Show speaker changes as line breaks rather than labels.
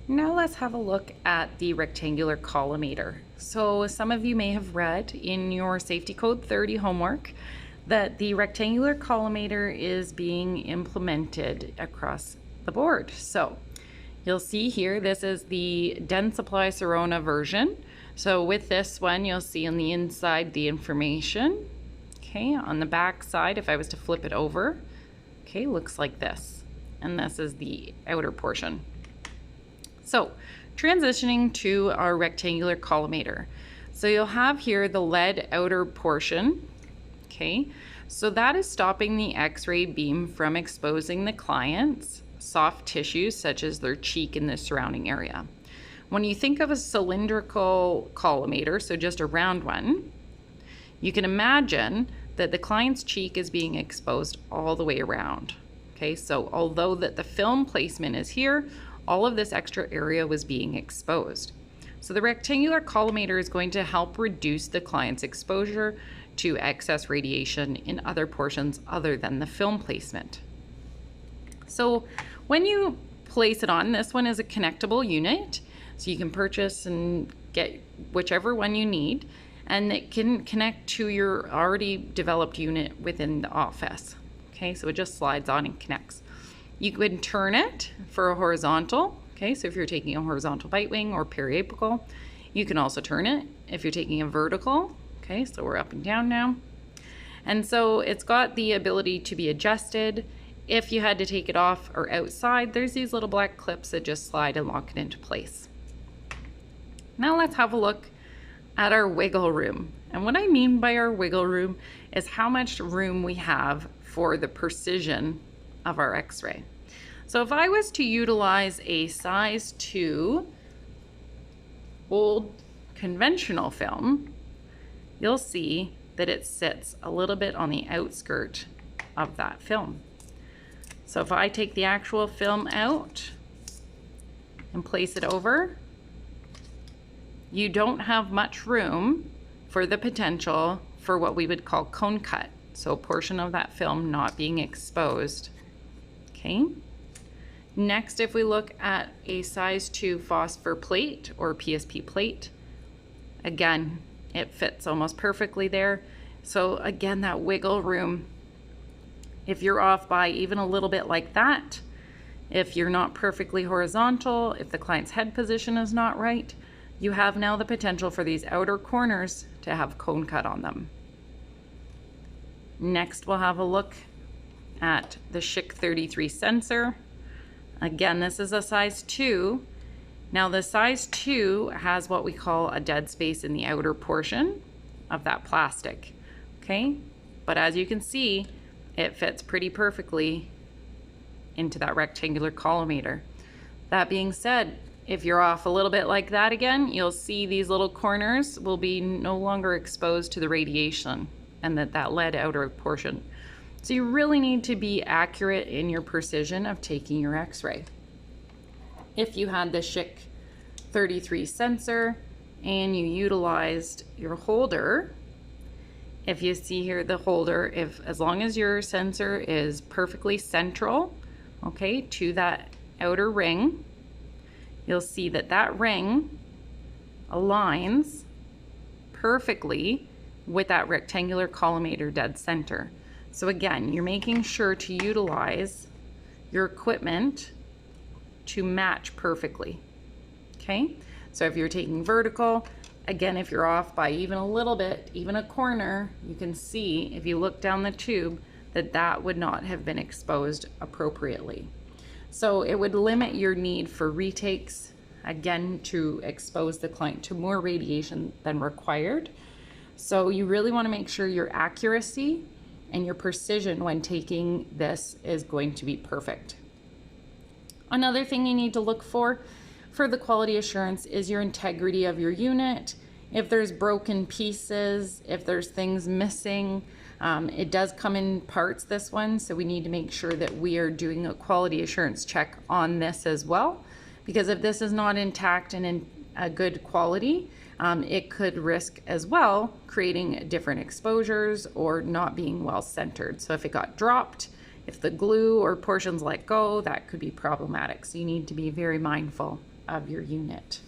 Now let's have a look at the rectangular collimator. So some of you may have read in your Safety Code 30 homework that the rectangular collimator is being implemented across the board. So you'll see here, this is the Dentsply Sirona version. So with this one, you'll see on the inside the information. Okay, on the back side, if I was to flip it over, okay, looks like this. And this is the outer portion. So transitioning to our rectangular collimator. So you'll have here the lead outer portion. Okay, so that is stopping the X-ray beam from exposing the client's soft tissues such as their cheek and the surrounding area. When you think of a cylindrical collimator, so just a round one, you can imagine that the client's cheek is being exposed all the way around. Okay, so although that the film placement is here, all of this extra area was being exposed. So the rectangular collimator is going to help reduce the client's exposure to excess radiation in other portions other than the film placement. So when you place it on, this one is a connectable unit, so you can purchase and get whichever one you need, and it can connect to your already developed unit within the office. Okay, so it just slides on and connects. You can turn it for a horizontal. Okay, so if you're taking a horizontal bite wing or periapical, you can also turn it if you're taking a vertical. Okay, so we're up and down now. And so it's got the ability to be adjusted. If you had to take it off or outside, there's these little black clips that just slide and lock it into place. Now let's have a look at our wiggle room. And what I mean by our wiggle room is how much room we have for the precision of our X-ray. So if I was to utilize a size 2 old conventional film, you'll see that it sits a little bit on the outskirt of that film. So if I take the actual film out and place it over, you don't have much room for the potential for what we would call cone cut. So a portion of that film not being exposed. Okay. Next, if we look at a size 2 phosphor plate or PSP plate, again, it fits almost perfectly there. So again, that wiggle room, if you're off by even a little bit like that, if you're not perfectly horizontal, if the client's head position is not right, you have now the potential for these outer corners to have cone cut on them. Next, we'll have a look at the Schick 33 sensor. Again, this is a size 2. Now the size 2 has what we call a dead space in the outer portion of that plastic. Okay, but as you can see, it fits pretty perfectly into that rectangular collimator. That being said, if you're off a little bit like that again, you'll see these little corners will be no longer exposed to the radiation and that lead outer portion. So you really need to be accurate in your precision of taking your X-ray. If you had the Schick 33 sensor and you utilized your holder, if you see here the holder, as long as your sensor is perfectly central, okay, to that outer ring, you'll see that that ring aligns perfectly with that rectangular collimator dead center. So again, you're making sure to utilize your equipment to match perfectly. Okay, so if you're taking vertical, again, if you're off by even a little bit, even a corner, you can see if you look down the tube that that would not have been exposed appropriately. So it would limit your need for retakes, again, to expose the client to more radiation than required. So you really want to make sure your accuracy and your precision when taking this is going to be perfect. Another thing you need to look for the quality assurance is your integrity of your unit. If there's broken pieces, if there's things missing, it does come in parts, this one, so we need to make sure that we are doing a quality assurance check on this as well, because if this is not intact and in a good quality, it could risk as well creating different exposures or not being well centered. So if it got dropped, if the glue or portions let go, that could be problematic. So you need to be very mindful of your unit.